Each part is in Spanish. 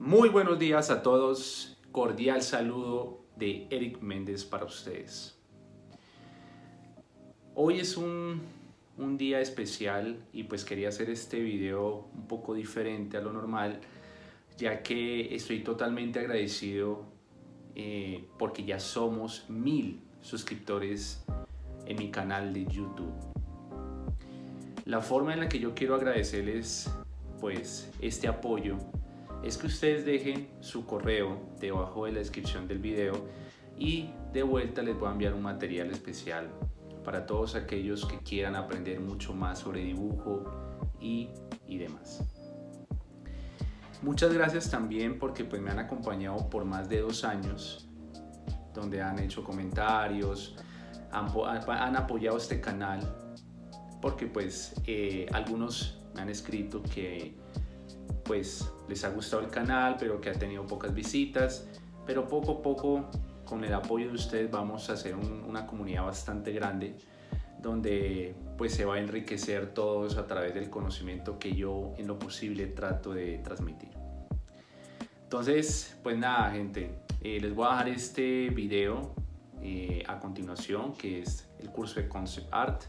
Muy buenos días a todos, cordial saludo de Eric Méndez para ustedes. Hoy es un día especial y pues quería hacer este video un poco diferente a lo normal, ya que estoy totalmente agradecido porque ya somos 1000 suscriptores en mi canal de YouTube. La forma en la que yo quiero agradecerles pues este apoyo es que ustedes dejen su correo debajo de la descripción del video y de vuelta les voy a enviar un material especial para todos aquellos que quieran aprender mucho más sobre dibujo y demás. Muchas gracias también porque pues me han acompañado por más de 2 años, donde han hecho comentarios, han apoyado este canal, porque pues algunos me han escrito que pues les ha gustado el canal, pero que ha tenido pocas visitas, pero poco a poco con el apoyo de ustedes vamos a hacer una comunidad bastante grande donde pues se va a enriquecer todos a través del conocimiento que yo en lo posible trato de transmitir. Entonces, pues nada, gente, les voy a dejar este video a continuación, que es el curso de Concept Art,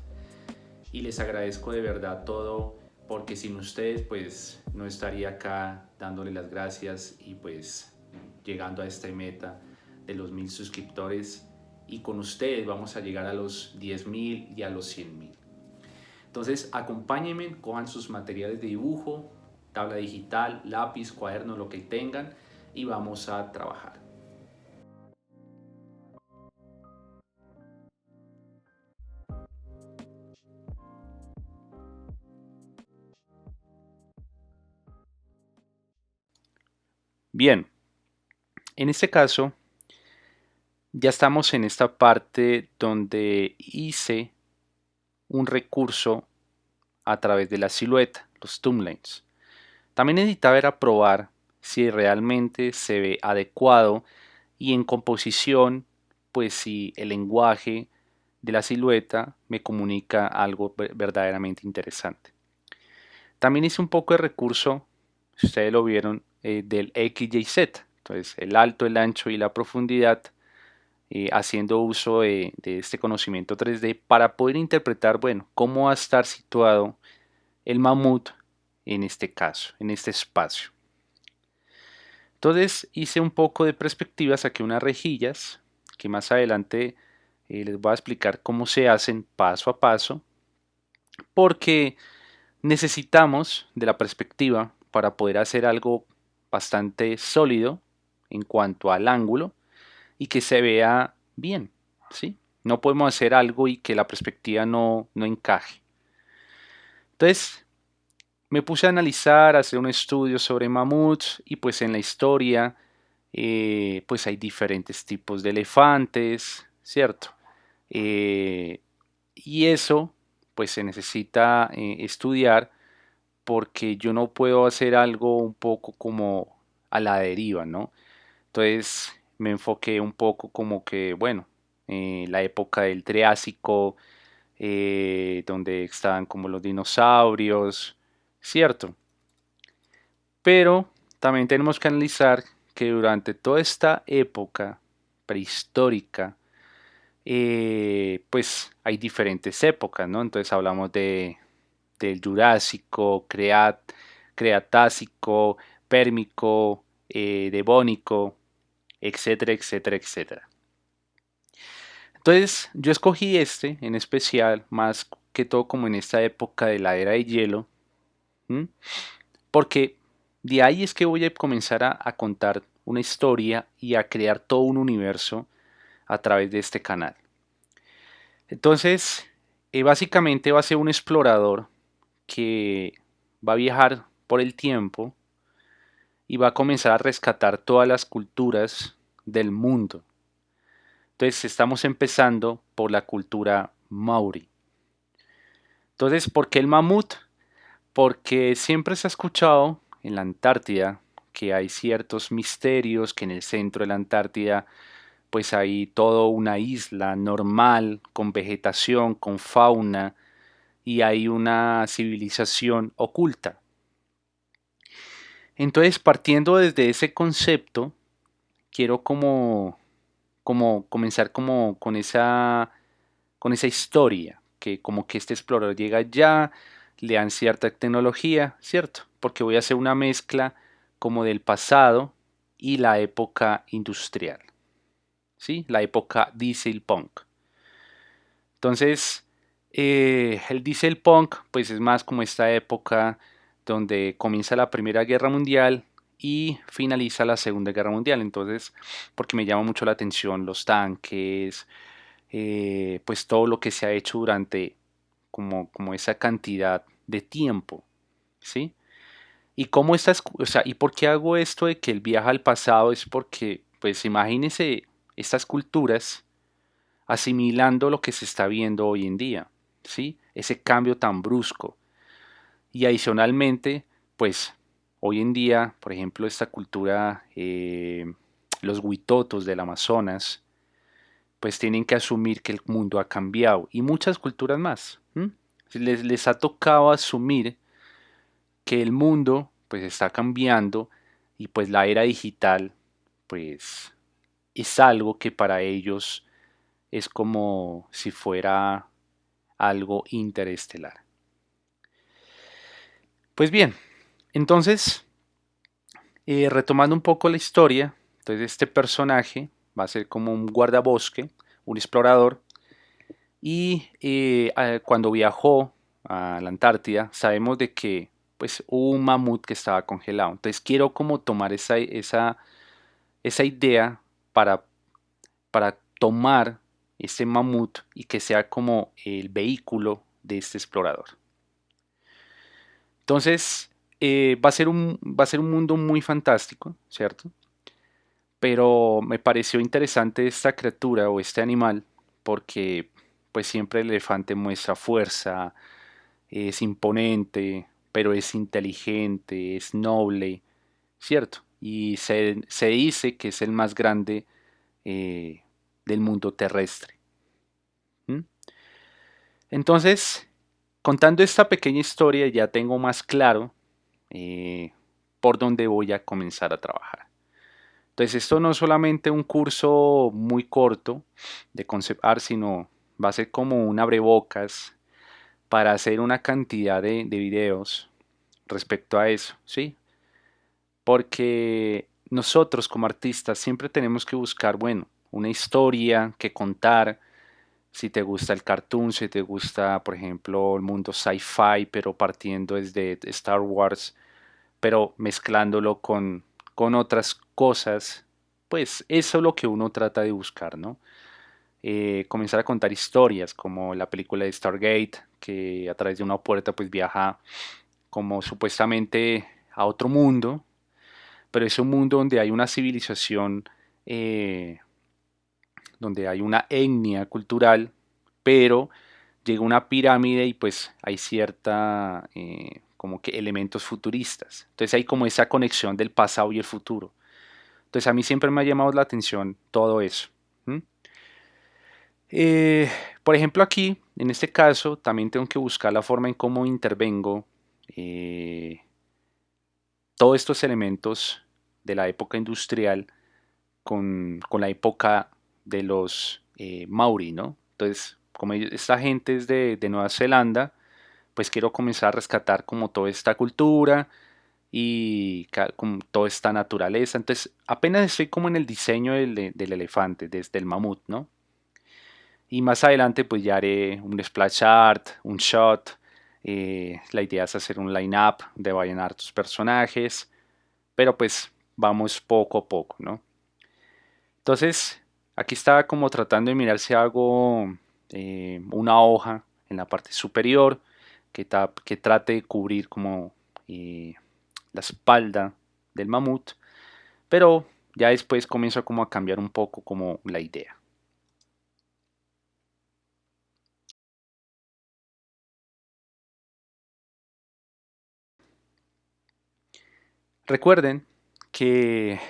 y les agradezco de verdad todo, porque sin ustedes pues no estaría acá dándole las gracias y pues llegando a esta meta de los 1000 suscriptores, y con ustedes vamos a llegar a los 10.000 y a los 100.000. Entonces acompáñenme, cojan sus materiales de dibujo, tabla digital, lápiz, cuaderno, lo que tengan, y vamos a trabajar. Bien, en este caso ya estamos en esta parte donde hice un recurso a través de la silueta, los thumbnails. También necesitaba era probar si realmente se ve adecuado y en composición, pues si el lenguaje de la silueta me comunica algo verdaderamente interesante. También hice un poco de recurso, si ustedes lo vieron, del X, Y, Z. Entonces el alto, el ancho y la profundidad, haciendo uso de este conocimiento 3D para poder interpretar, bueno, cómo va a estar situado el mamut en este caso, en este espacio. Entonces hice un poco de perspectiva, saqué unas rejillas que más adelante les voy a explicar cómo se hacen paso a paso, porque necesitamos de la perspectiva para poder hacer algo bastante sólido en cuanto al ángulo y que se vea bien, ¿sí? No podemos hacer algo y que la perspectiva no encaje. Entonces me puse a analizar, a hacer un estudio sobre mamuts, y pues en la historia pues hay diferentes tipos de elefantes, ¿cierto? Eh, y eso pues se necesita estudiar, porque yo no puedo hacer algo un poco como a la deriva, ¿no? Entonces me enfoqué un poco como que, bueno, la época del Triásico, donde estaban como los dinosaurios, ¿cierto? Pero también tenemos que analizar que durante toda esta época prehistórica, pues hay diferentes épocas, ¿no? Entonces hablamos del Jurásico, Cretácico, Pérmico, Devónico, etcétera, etcétera, etcétera. Entonces yo escogí este en especial, más que todo como en esta época de la era de hielo, ¿m? Porque de ahí es que voy a comenzar a contar una historia y a crear todo un universo a través de este canal. Entonces, básicamente va a ser un explorador que va a viajar por el tiempo y va a comenzar a rescatar todas las culturas del mundo. Entonces, estamos empezando por la cultura maori. Entonces, ¿por qué el mamut? Porque siempre se ha escuchado en la Antártida que hay ciertos misterios, que en el centro de la Antártida pues hay toda una isla normal, con vegetación, con fauna, y hay una civilización oculta. Entonces, partiendo desde ese concepto, quiero como comenzar como con esa historia, que como que este explorador llega allá, le dan cierta tecnología, ¿cierto? Porque voy a hacer una mezcla como del pasado y la época industrial, ¿sí? La época diesel punk. Entonces, el diesel punk, pues es más como esta época donde comienza la Primera Guerra Mundial y finaliza la Segunda Guerra Mundial. Entonces, porque me llama mucho la atención los tanques, pues todo lo que se ha hecho durante como esa cantidad de tiempo, ¿sí? Y cómo estas, o sea, ¿y por qué hago esto de que el viaje al pasado? Es porque, pues imagínense estas culturas asimilando lo que se está viendo hoy en día, ¿sí? Ese cambio tan brusco. Y adicionalmente, pues hoy en día, por ejemplo, esta cultura, los huitotos del Amazonas, pues tienen que asumir que el mundo ha cambiado y muchas culturas más. ¿M? Les ha tocado asumir que el mundo pues está cambiando y pues la era digital pues es algo que para ellos es como si fuera algo interestelar. Pues bien, entonces, retomando un poco la historia, entonces este personaje va a ser como un guardabosque, un explorador, y cuando viajó a la Antártida, sabemos de que pues hubo un mamut que estaba congelado. Entonces quiero como tomar esa idea para, para tomar ese mamut y que sea como el vehículo de este explorador. Entonces, va a ser un mundo muy fantástico, ¿cierto? Pero me pareció interesante esta criatura o este animal porque pues siempre el elefante muestra fuerza, es imponente, pero es inteligente, es noble, ¿cierto? Y se dice que es el más grande eh, del mundo terrestre. ¿M? Entonces, contando esta pequeña historia ya tengo más claro por dónde voy a comenzar a trabajar. Entonces, esto no es solamente un curso muy corto de concept art, sino va a ser como un abrebocas para hacer una cantidad de videos respecto a eso, ¿sí? Porque nosotros como artistas siempre tenemos que buscar, bueno, una historia que contar. Si te gusta el cartoon, si te gusta, por ejemplo, el mundo sci-fi, pero partiendo desde Star Wars, pero mezclándolo con otras cosas, pues eso es lo que uno trata de buscar, ¿no? Comenzar a contar historias, como la película de Stargate, que a través de una puerta pues viaja como supuestamente a otro mundo, pero es un mundo donde hay una civilización, eh, donde hay una etnia cultural, pero llega una pirámide y pues hay cierta como que elementos futuristas. Entonces hay como esa conexión del pasado y el futuro. Entonces a mí siempre me ha llamado la atención todo eso. ¿M? Eh, por ejemplo aquí, en este caso, también tengo que buscar la forma en cómo intervengo eh, todos estos elementos de la época industrial con la época de los Maori, ¿no? Entonces, como esta gente es de Nueva Zelanda, pues quiero comenzar a rescatar como toda esta cultura y como toda esta naturaleza. Entonces, apenas estoy como en el diseño del elefante, desde el mamut, ¿no? Y más adelante pues ya haré un splash art, un shot. La idea es hacer un line-up de vayan hartos personajes, pero pues vamos poco a poco, ¿no? Entonces, aquí estaba como tratando de mirar si hago una hoja en la parte superior que trate de cubrir como eh, la espalda del mamut, pero ya después comienzo como a cambiar un poco como la idea. Recuerden que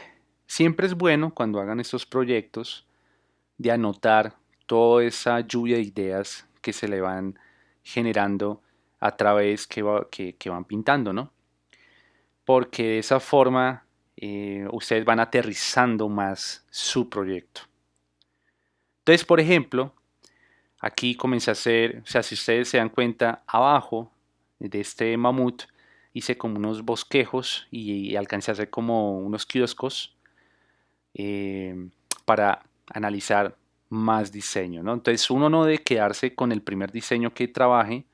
siempre es bueno cuando hagan estos proyectos de anotar toda esa lluvia de ideas que se le van generando a través que van pintando, ¿no? porque de esa forma ustedes van aterrizando más su proyecto. Entonces, por ejemplo, aquí comencé a hacer, o sea, si ustedes se dan cuenta, abajo de este mamut hice como unos bosquejos y alcancé a hacer como unos kioscos eh, para analizar más diseño, ¿no? Entonces uno no debe quedarse con el primer diseño que trabaje,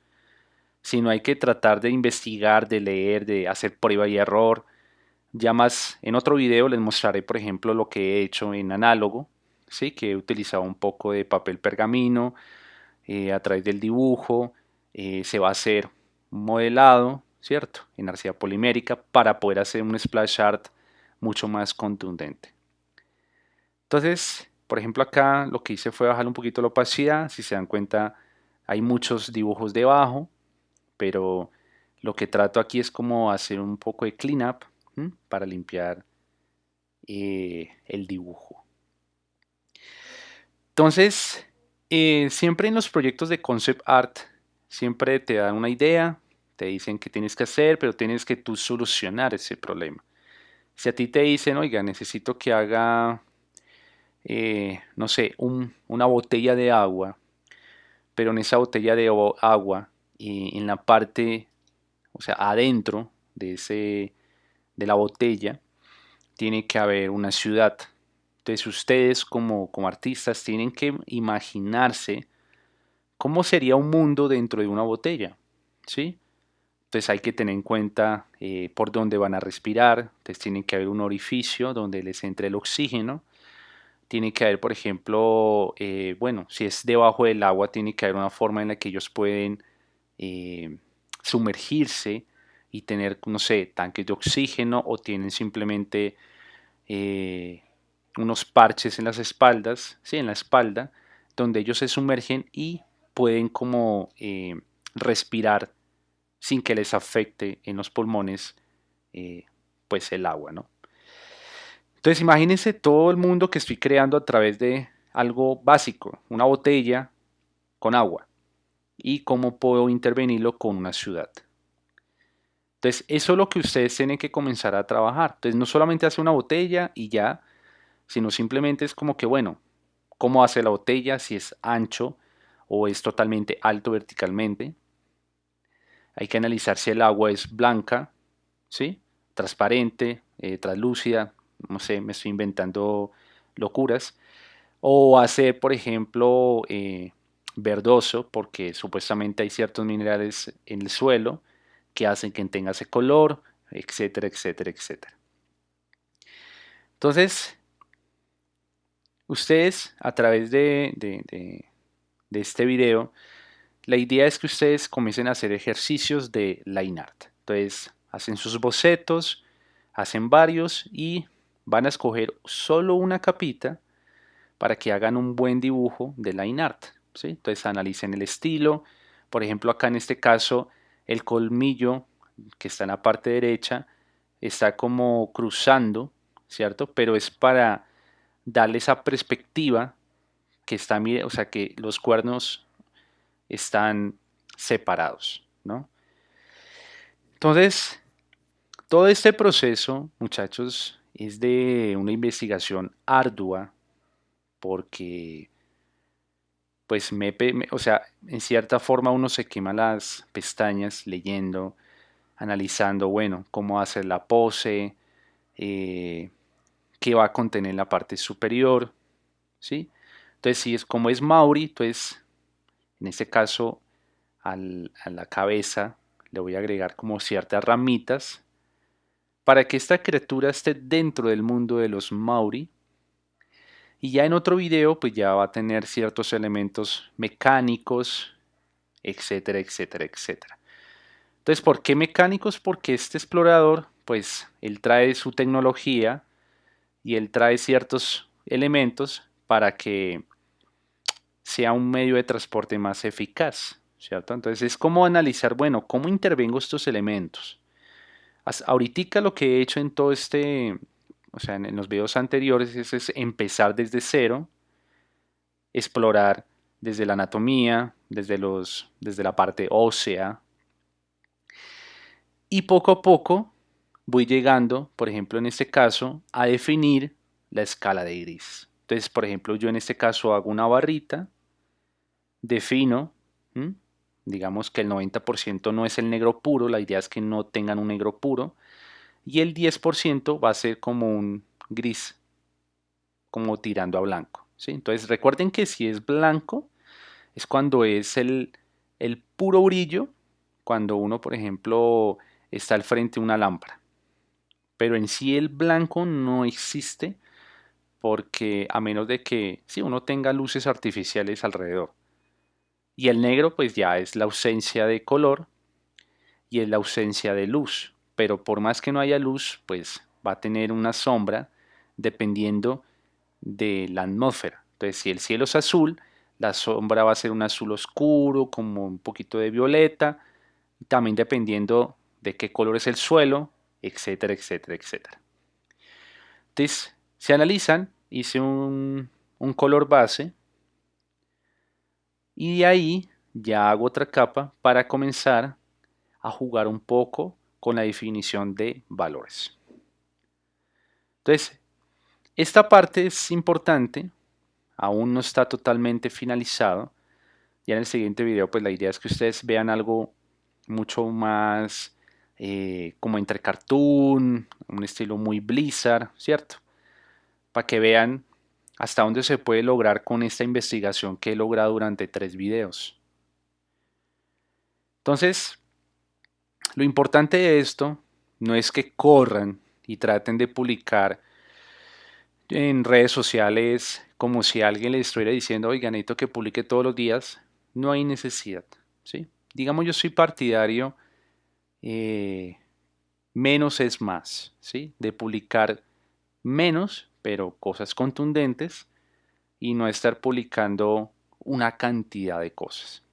sino hay que tratar de investigar, de leer, de hacer prueba y error. Ya más en otro video les mostraré, por ejemplo, lo que he hecho en análogo, ¿sí? Que he utilizado un poco de papel pergamino a través del dibujo, se va a hacer un modelado, ¿cierto? En arcilla polimérica para poder hacer un splash art mucho más contundente. Entonces, por ejemplo, acá lo que hice fue bajar un poquito la opacidad. Si se dan cuenta, hay muchos dibujos debajo, pero lo que trato aquí es como hacer un poco de cleanup para limpiar el dibujo. Entonces, siempre en los proyectos de concept art, siempre te dan una idea, te dicen qué tienes que hacer, pero tienes que tú solucionar ese problema. Si a ti te dicen, oiga, necesito que haga, no sé, una botella de agua, pero en esa botella de agua, en la parte, o sea, adentro de la botella, tiene que haber una ciudad. Entonces ustedes como artistas tienen que imaginarse cómo sería un mundo dentro de una botella, ¿sí? Entonces hay que tener en cuenta por dónde van a respirar, entonces tiene que haber un orificio donde les entre el oxígeno, tiene que haber, por ejemplo, bueno, si es debajo del agua, tiene que haber una forma en la que ellos pueden eh, sumergirse y tener, no sé, tanques de oxígeno o tienen simplemente eh, unos parches en las espaldas, ¿sí? En la espalda, donde ellos se sumergen y pueden como respirar sin que les afecte en los pulmones pues el agua, ¿no? Entonces imagínense todo el mundo que estoy creando a través de algo básico, una botella con agua y cómo puedo intervenirlo con una ciudad. Entonces eso es lo que ustedes tienen que comenzar a trabajar. Entonces no solamente hace una botella y ya, sino simplemente es como que, bueno, cómo hace la botella, si es ancho o es totalmente alto verticalmente. Hay que analizar si el agua es blanca, ¿sí? Transparente, translúcida, no sé, me estoy inventando locuras. O hacer, por ejemplo, verdoso, porque supuestamente hay ciertos minerales en el suelo que hacen que tenga ese color, etcétera, etcétera, etcétera. Entonces, ustedes a través de este video, la idea es que ustedes comiencen a hacer ejercicios de line art. Entonces, hacen sus bocetos, hacen varios y van a escoger solo una capita para que hagan un buen dibujo de line art, ¿sí? Entonces, analicen el estilo. Por ejemplo, acá en este caso, el colmillo que está en la parte derecha está como cruzando, ¿cierto? Pero es para darle esa perspectiva que está, o sea, que los cuernos están separados, ¿no? Entonces, todo este proceso, muchachos, es de una investigación ardua porque, pues, o sea, en cierta forma uno se quema las pestañas leyendo, analizando, bueno, cómo hacer la pose, eh, qué va a contener la parte superior, ¿sí? Entonces, si es como es Mauri, entonces, en este caso, a la cabeza le voy a agregar como ciertas ramitas para que esta criatura esté dentro del mundo de los Maori. Y ya en otro video pues ya va a tener ciertos elementos mecánicos, etcétera, etcétera, etcétera. Entonces, ¿por qué mecánicos? Porque este explorador pues él trae su tecnología y él trae ciertos elementos para que sea un medio de transporte más eficaz, ¿cierto? Entonces es como analizar, bueno, ¿cómo intervengo estos elementos? Ahorita lo que he hecho en todo este, o sea, en los videos anteriores es empezar desde cero, explorar desde la anatomía, desde la parte ósea y poco a poco voy llegando, por ejemplo, en este caso, a definir la escala de gris. Entonces, por ejemplo, yo en este caso hago una barrita, defino, ¿m? Digamos que el 90% no es el negro puro, la idea es que no tengan un negro puro, y el 10% va a ser como un gris, como tirando a blanco, ¿sí? Entonces recuerden que si es blanco, es cuando es el puro brillo, cuando uno, por ejemplo, está al frente de una lámpara. Pero en sí el blanco no existe porque a menos de que si uno tenga luces artificiales alrededor. Y el negro pues ya es la ausencia de color y es la ausencia de luz. Pero por más que no haya luz, pues va a tener una sombra dependiendo de la atmósfera. Entonces, si el cielo es azul, la sombra va a ser un azul oscuro, como un poquito de violeta, también dependiendo de qué color es el suelo, etcétera, etcétera, etcétera. Entonces, se analizan, hice un color base y de ahí ya hago otra capa para comenzar a jugar un poco con la definición de valores. Entonces, esta parte es importante, aún no está totalmente finalizado. Ya en el siguiente video, pues la idea es que ustedes vean algo mucho más como entre cartoon, un estilo muy Blizzard, ¿cierto? Para que vean hasta dónde se puede lograr con esta investigación que he logrado durante 3 videos. Entonces, lo importante de esto no es que corran y traten de publicar en redes sociales como si alguien le estuviera diciendo, oiga, necesito que publique todos los días. No hay necesidad, ¿sí? Digamos, yo soy partidario, eh, menos es más, ¿sí? De publicar menos, pero cosas contundentes y no estar publicando una cantidad de cosas,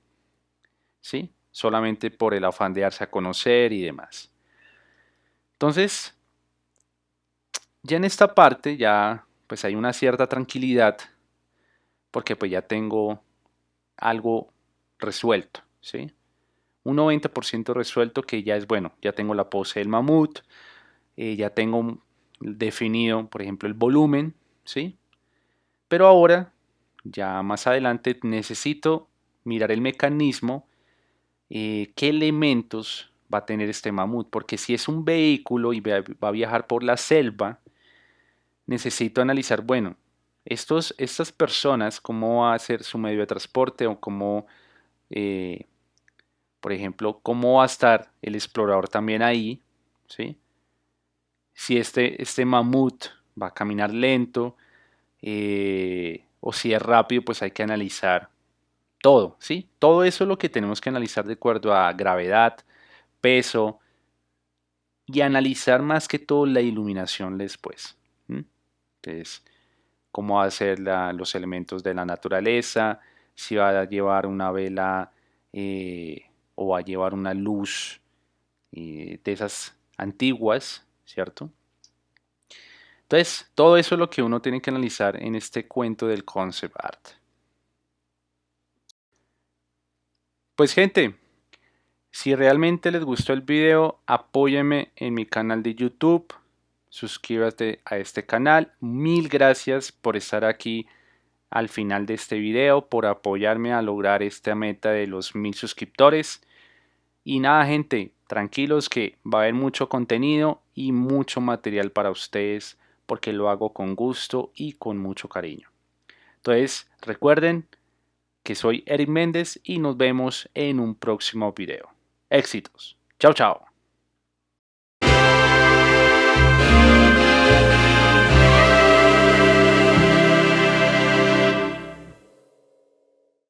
¿sí? Solamente por el afán de darse a conocer y demás. Entonces, ya en esta parte ya pues hay una cierta tranquilidad porque pues ya tengo algo resuelto, ¿sí? Un 90% resuelto que ya es bueno, ya tengo la pose del mamut, ya tengo definido, por ejemplo, el volumen, ¿sí? Pero ahora, ya más adelante, necesito mirar el mecanismo, qué elementos va a tener este mamut, porque si es un vehículo y va a viajar por la selva, necesito analizar, bueno, estas personas, cómo va a ser su medio de transporte o cómo, eh, por ejemplo, cómo va a estar el explorador también ahí, ¿sí? Si este mamut va a caminar lento o si es rápido, pues hay que analizar todo, ¿sí? Todo eso es lo que tenemos que analizar de acuerdo a gravedad, peso y analizar más que todo la iluminación después. ¿M? Entonces, cómo va a ser los elementos de la naturaleza, si va a llevar una vela o va a llevar una luz de esas antiguas, ¿cierto? Entonces, todo eso es lo que uno tiene que analizar en este cuento del concept art. Pues gente, si realmente les gustó el video, apóyenme en mi canal de YouTube, suscríbete a este canal. Mil gracias por estar aquí al final de este video, por apoyarme a lograr esta meta de los 1000 suscriptores. Y nada gente, tranquilos que va a haber mucho contenido y mucho material para ustedes porque lo hago con gusto y con mucho cariño. Entonces recuerden que soy Eric Méndez y nos vemos en un próximo video. Éxitos. Chao, chao.